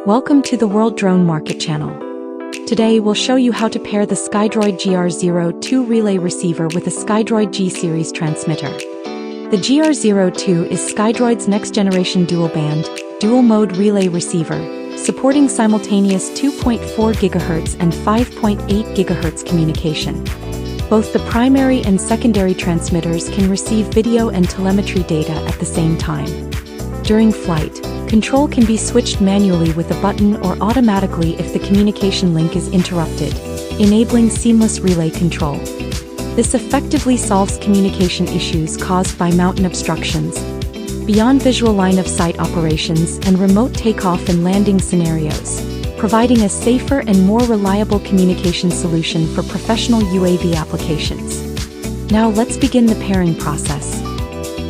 Welcome to the World Drone Market channel. Today we'll show you how to pair the SKYDROID GR02 Relay Receiver with a SKYDROID G Series transmitter. The GR02 is SKYDROID's next-generation dual-band, dual-mode relay receiver, supporting simultaneous 2.4 GHz and 5.8 GHz communication. Both the primary and secondary transmitters can receive video and telemetry data at the same time. During flight, control can be switched manually with a button or automatically if the communication link is interrupted, enabling seamless relay control. This effectively solves communication issues caused by mountain obstructions, beyond visual line-of-sight operations and remote takeoff and landing scenarios, providing a safer and more reliable communication solution for professional UAV applications. Now let's begin the pairing process.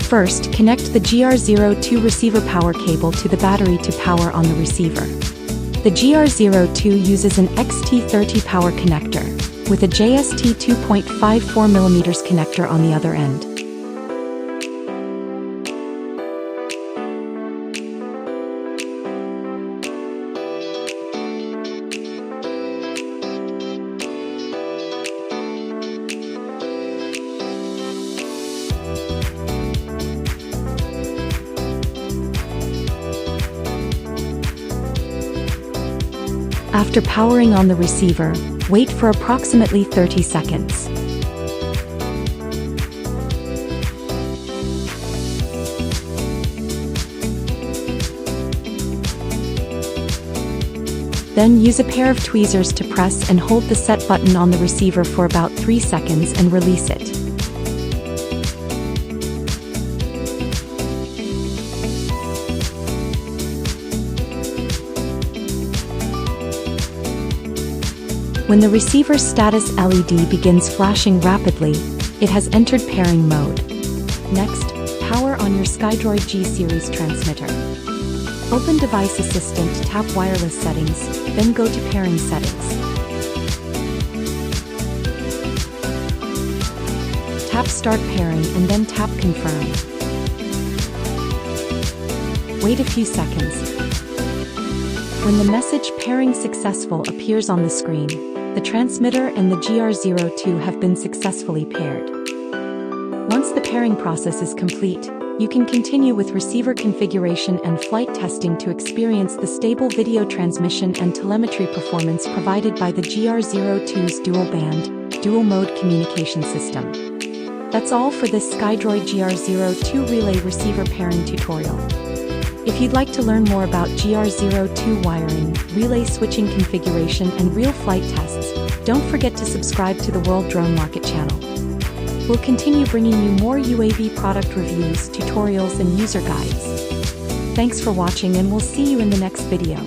First, connect the GR02 receiver power cable to the battery to power on the receiver. The GR02 uses an XT30 power connector, with a JST 2.54mm connector on the other end. After powering on the receiver, wait for approximately 30 seconds. Then use a pair of tweezers to press and hold the set button on the receiver for about 3 seconds and release it. When the receiver's status LED begins flashing rapidly, it has entered pairing mode. Next, power on your SKYDROID G Series transmitter. Open Device Assistant, tap Wireless Settings, then go to Pairing Settings. Tap Start Pairing and then tap Confirm. Wait a few seconds. When the message "Pairing Successful" appears on the screen, the transmitter and the GR02 have been successfully paired. Once the pairing process is complete, you can continue with receiver configuration and flight testing to experience the stable video transmission and telemetry performance provided by the GR02's dual-band, dual-mode communication system. That's all for this SKYDROID GR02 Relay Receiver pairing tutorial. If you'd like to learn more about GR02 wiring, relay switching configuration and real flight tests, don't forget to subscribe to the World Drone Market channel. We'll continue bringing you more UAV product reviews, tutorials and user guides. Thanks for watching and we'll see you in the next video.